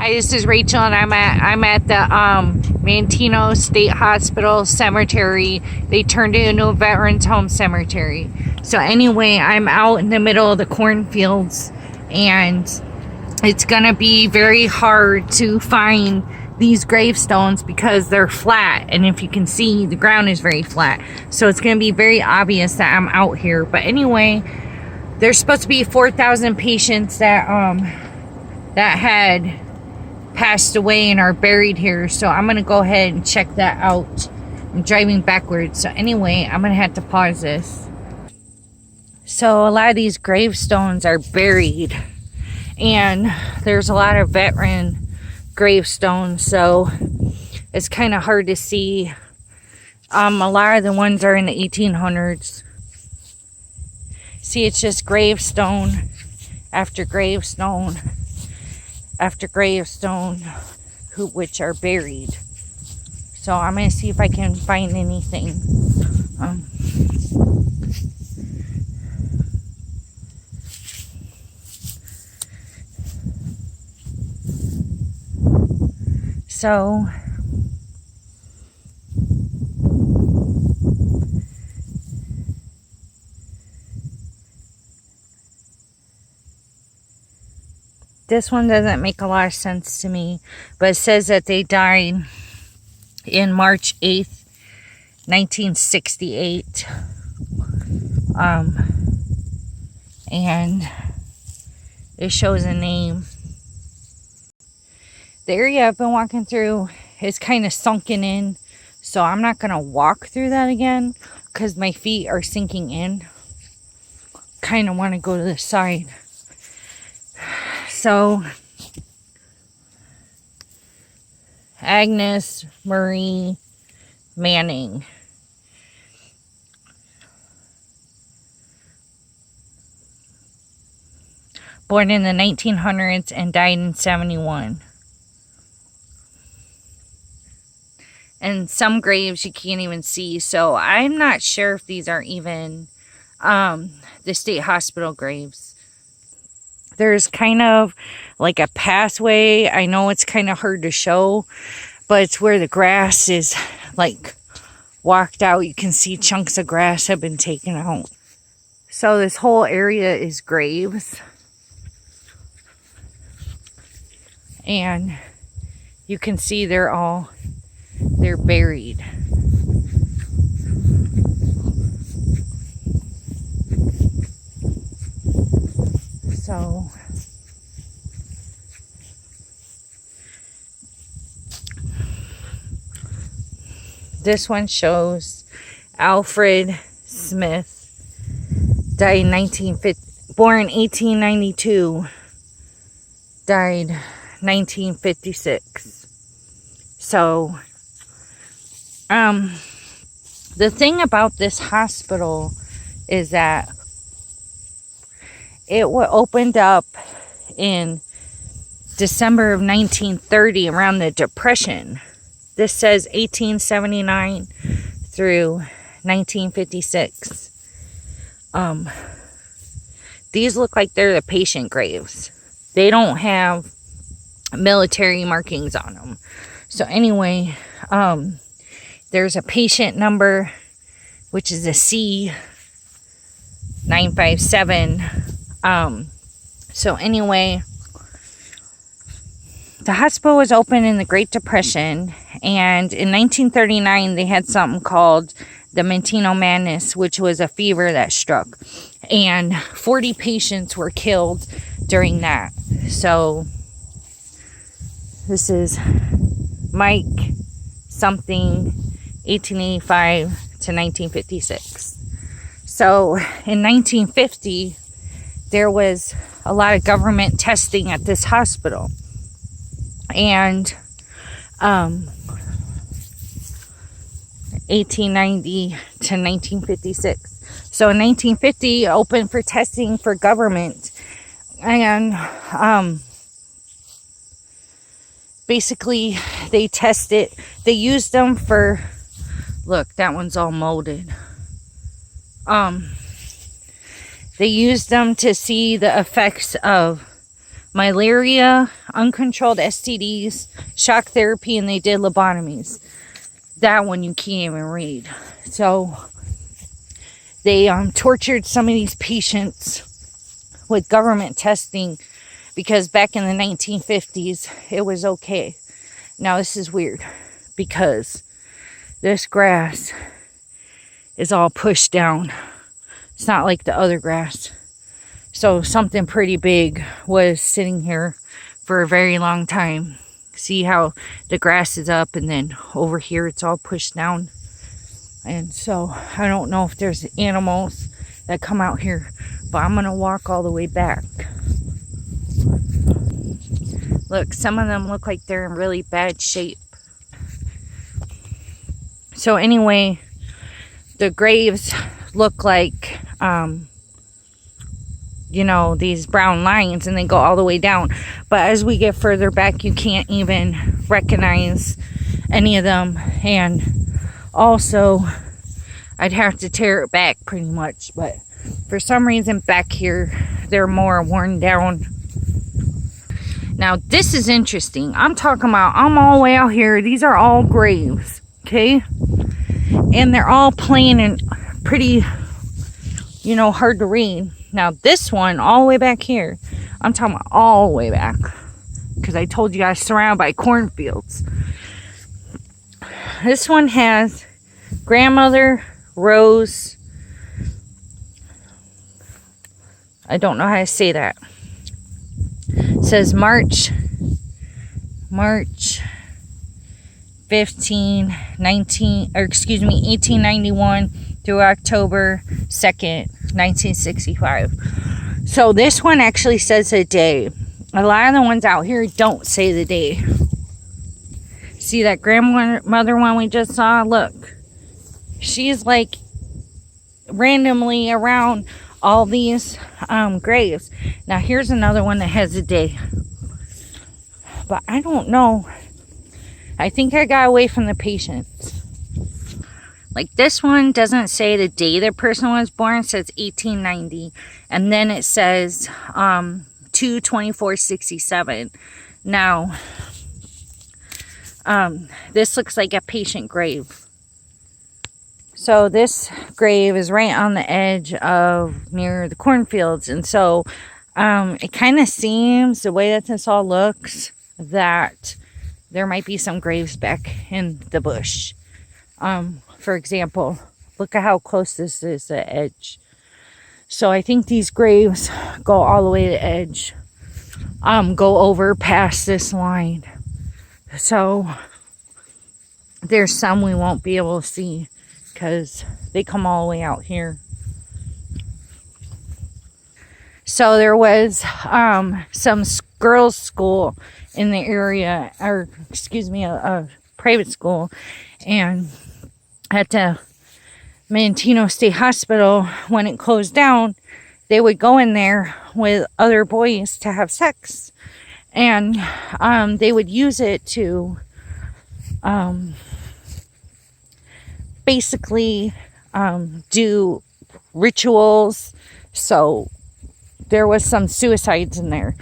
Hi, this is Rachel, and I'm at the Manteno State Hospital Cemetery. They turned it into a veterans home cemetery. So anyway, I'm out in the middle of the cornfields, and it's gonna be very hard to find these gravestones because they're flat, and if you can see, the ground is very flat. So it's gonna be very obvious that I'm out here. But anyway, there's supposed to be 4,000 patients that had passed away and are buried here, so I'm gonna go ahead and check that out. I'm driving backwards, so anyway, I'm gonna have to pause this. So a lot of these gravestones are buried, and there's a lot of veteran gravestones, so it's kind of hard to see. A lot of the ones are in the 1800s. See, it's just gravestone after gravestone after gravestone, which are buried. So I'm going to see if I can find anything. So this one doesn't make a lot of sense to me, but it says that they died in March 8th, 1968. And it shows a name. The area I've been walking through is kind of sunken in, so I'm not going to walk through that again because my feet are sinking in. Kind of want to go to the side. So, Agnes Marie Manning. Born in the 1900s and died in 71. And some graves you can't even see, so I'm not sure if these are even the state hospital graves. There's kind of like a pathway. I know it's kind of hard to show, but it's where the grass is like walked out. You can see chunks of grass have been taken out. So this whole area is graves. And you can see they're buried. So this one shows Alfred Smith, died in 1950, born 1892, died 1956. So the thing about this hospital is that it opened up in December of 1930, around the Depression. This says 1879 through 1956. These look like they're the patient graves. They don't have military markings on them. So anyway, there's a patient number, which is a C957. So anyway, the hospital was open in the Great Depression, and in 1939 they had something called the Manteno madness, which was a fever that struck, and 40 patients were killed during that. So this is Mike something, 1885 to 1956. So in 1950 there was a lot of government testing at this hospital, and 1890 to 1956. So in 1950 opened for testing for government, and basically they used them for, look, that one's all molded. They used them to see the effects of malaria, uncontrolled STDs, shock therapy, and they did lobotomies. That one you can't even read. So they tortured some of these patients with government testing because back in the 1950s it was okay. Now this is weird because this grass is all pushed down. It's not like the other grass. So something pretty big was sitting here for a very long time. See how the grass is up and then over here it's all pushed down. And so I don't know if there's animals that come out here, but I'm going to walk all the way back. Look, some of them look like they're in really bad shape. So anyway, the graves look like, these brown lines, and they go all the way down. But as we get further back, you can't even recognize any of them. And also, I'd have to tear it back pretty much. But for some reason back here, they're more worn down. Now, this is interesting. I'm all the way out here. These are all graves, okay? And they're all plain and pretty, hard to read. Now, this one, all the way back here, I'm talking about all the way back. Because I told you guys, surrounded by cornfields. This one has grandmother Rose. I don't know how to say that. It says March 1891 through October 2nd, 1965. So this one actually says a day. A lot of the ones out here don't say the day. See that grandmother one we just saw? Look. She's like randomly around all these graves. Now here's another one that has a day. But I don't know. I think I got away from the patients. Like this one doesn't say the day the person was born. It says 1890. And then it says 2/24/67. Now, this looks like a patient grave. So this grave is right on the edge of near the cornfields. And so it kind of seems, the way that this all looks, that there might be some graves back in the bush. For example, look at how close this is to the edge. So I think these graves go all the way to the edge. Go over past this line. So there's some we won't be able to see because they come all the way out here. So there was some girls' school in the area, or excuse me, a private school, and at the Manteno State Hospital, when it closed down, they would go in there with other boys to have sex, and they would use it to basically do rituals. So there was some suicides in there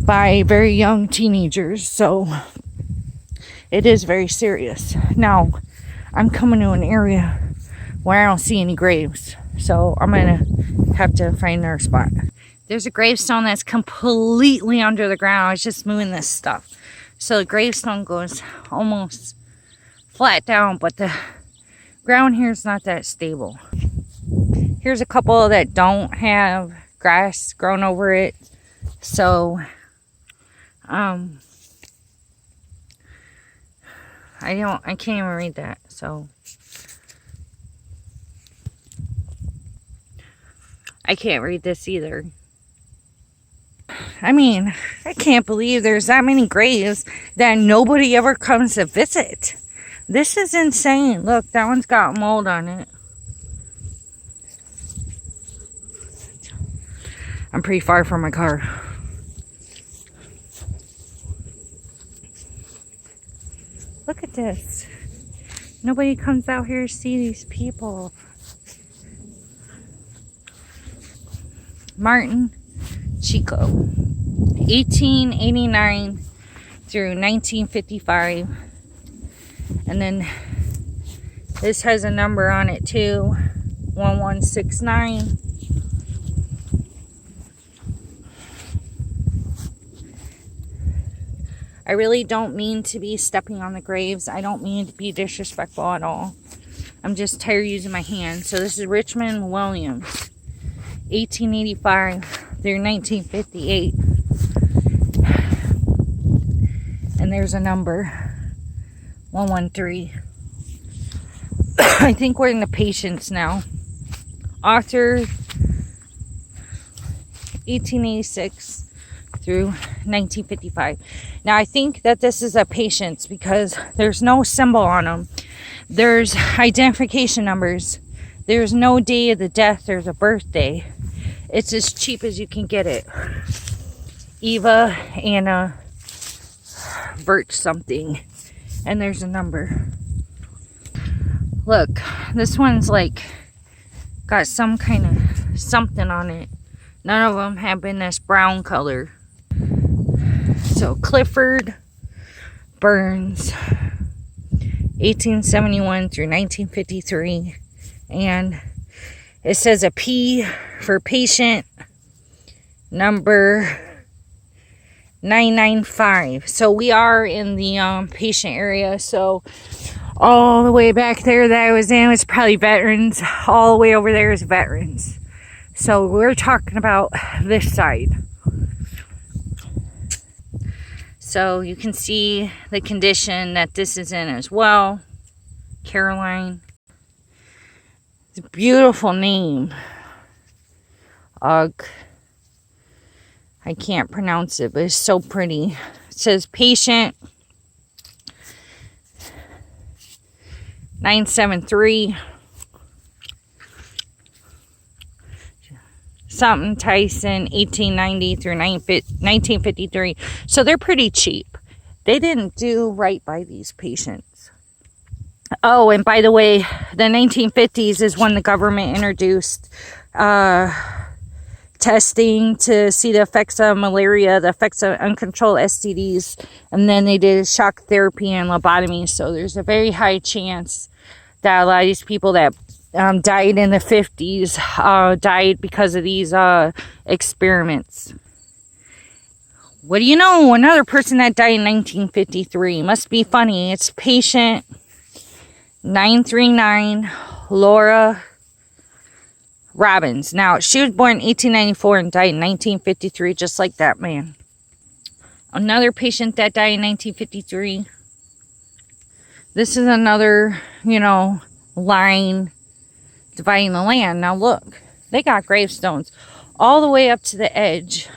by very young teenagers. So it is very serious. Now, I'm coming to an area where I don't see any graves. So I'm going to have to find another spot. There's a gravestone that's completely under the ground. I was just moving this stuff. So the gravestone goes almost flat down, but the ground here is not that stable. Here's a couple that don't have grass grown over it. So I can't even read that. So I can't read this either. I mean, I can't believe there's that many graves that nobody ever comes to visit. This is insane. Look, that one's got mold on it. I'm pretty far from my car. Look at this. Nobody comes out here to see these people. Martin Chico. 1889 through 1955. And then this has a number on it too, 1169. I really don't mean to be stepping on the graves. I don't mean to be disrespectful at all. I'm just tired of using my hands. So this is Richmond Williams, 1885 through 1958. And there's a number, 113. I think we're in the patients now. Author, 1886 through 1955. Now I think that this is a patient's because there's no symbol on them. There's identification numbers. There's no day of the death or the birthday. It's as cheap as you can get it. Eva, Anna, Bert something. And there's a number. Look, this one's like got some kind of something on it. None of them have been this brown color. So Clifford Burns, 1871 through 1953. And it says a P for patient number 995. So we are in the patient area. So all the way back there that I was in was probably veterans. All the way over there is veterans. So we're talking about this side. So you can see the condition that this is in as well. Caroline. It's a beautiful name. Ugh. I can't pronounce it, but it's so pretty. It says patient 973. Something Tyson, 1890 through 1953. So they're pretty cheap. They didn't do right by these patients. Oh, and by the way, the 1950s is when the government introduced testing to see the effects of malaria, the effects of uncontrolled STDs, and then they did shock therapy and lobotomy. So there's a very high chance that a lot of these people that died in the 50s died because of these experiments. What do you know? Another person that died in 1953. Must be funny. It's patient 939, Laura Robbins. Now, she was born in 1894 and died in 1953, just like that man. Another patient that died in 1953. This is another, line dividing the land. Now look, they got gravestones all the way up to the edge.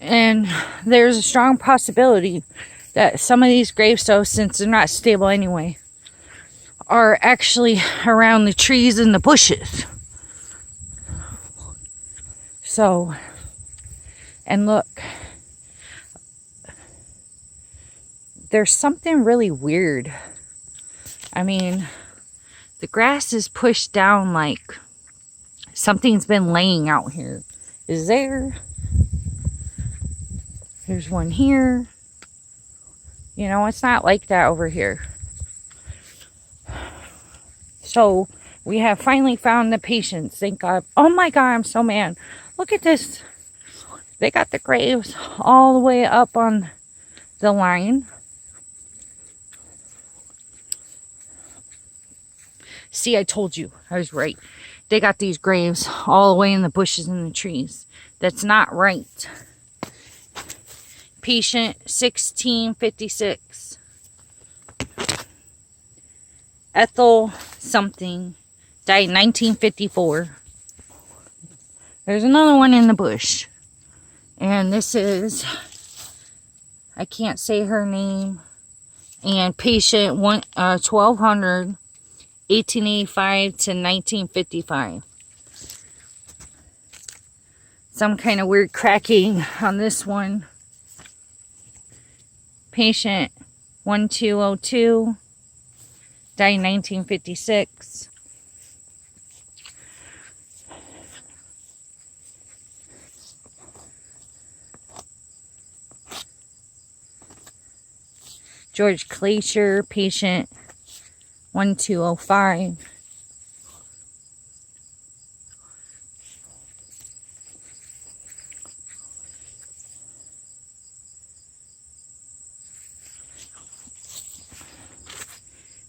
And there's a strong possibility that some of these gravestones, since they're not stable anyway, are actually around the trees and the bushes. So, and look, there's something really weird. I mean, the grass is pushed down like something's been laying out here. Is there? There's one here. It's not like that over here. So we have finally found the patients. Thank God. Oh my God, I'm so mad. Look at this. They got the graves all the way up on the line. See, I told you. I was right. They got these graves all the way in the bushes and the trees. That's not right. Patient 1656. Ethel something. Died in 1954. There's another one in the bush. And this is, I can't say her name. And patient 1200. 1885 to 1955. Some kind of weird cracking on this one. Patient 1202 died in 1956. George Glacier, patient 1205.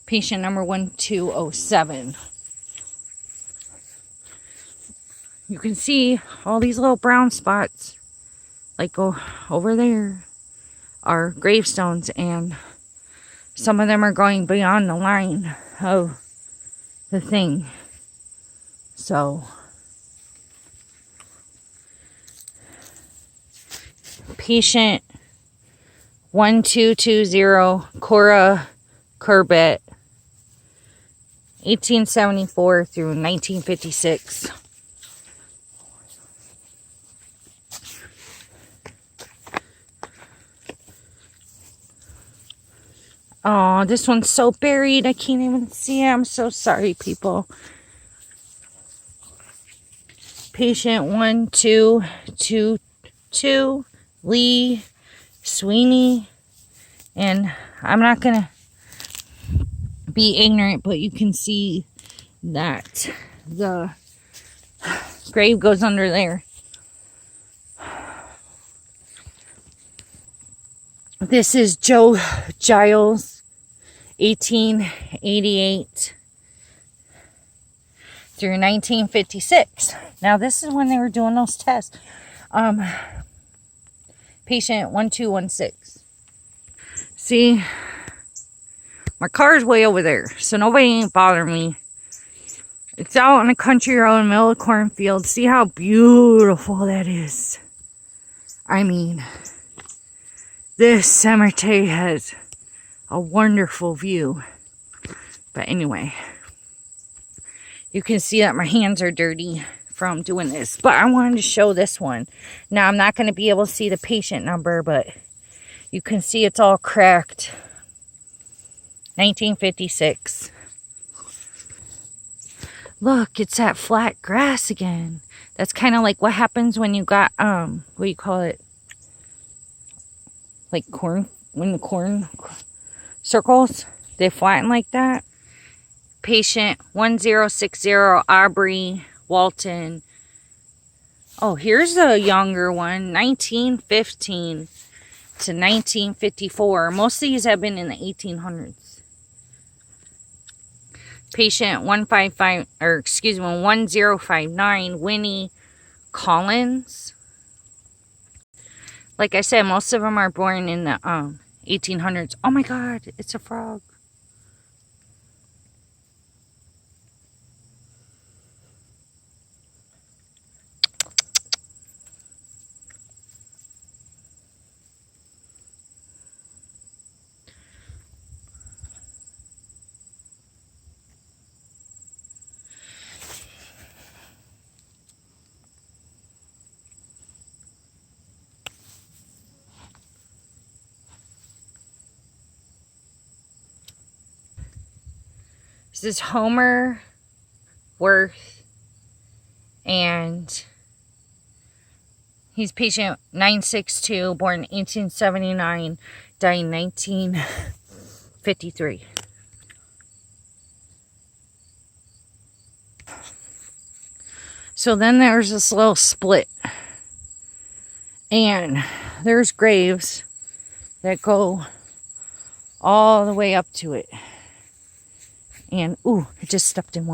Patient number 1207. You can see all these little brown spots, like over there, are gravestones, and some of them are going beyond the line of the thing. So, patient 1220, Cora Corbett, 1874 through 1956. Oh, this one's so buried. I can't even see it. I'm so sorry, people. Patient 1222, Lee Sweeney. And I'm not going to be ignorant, but you can see that the grave goes under there. This is Joe Giles, 1888 through 1956. Now, this is when they were doing those tests. Patient 1216. See, my car's way over there, so nobody ain't bothering me. It's out on a country road in the middle of a cornfield. See how beautiful that is. I mean, this cemetery has a wonderful view. But anyway, you can see that my hands are dirty from doing this. But I wanted to show this one. Now, I'm not going to be able to see the patient number, but you can see it's all cracked. 1956. Look, it's that flat grass again. That's kind of like what happens when you got, what do you call it? Like corn, when the corn circles, they flatten like that. Patient 1060, Aubrey Walton. Oh, here's a younger one, 1915 to 1954. Most of these have been in the 1800s. Patient 1059, Winnie Collins. Like I said, most of them are born in the 1800s. Oh my God, it's a frog. This is Homer Worth, and he's patient 962, born 1879, died 1953. So then there's this little split, and there's graves that go all the way up to it. And, ooh, I just stepped in one.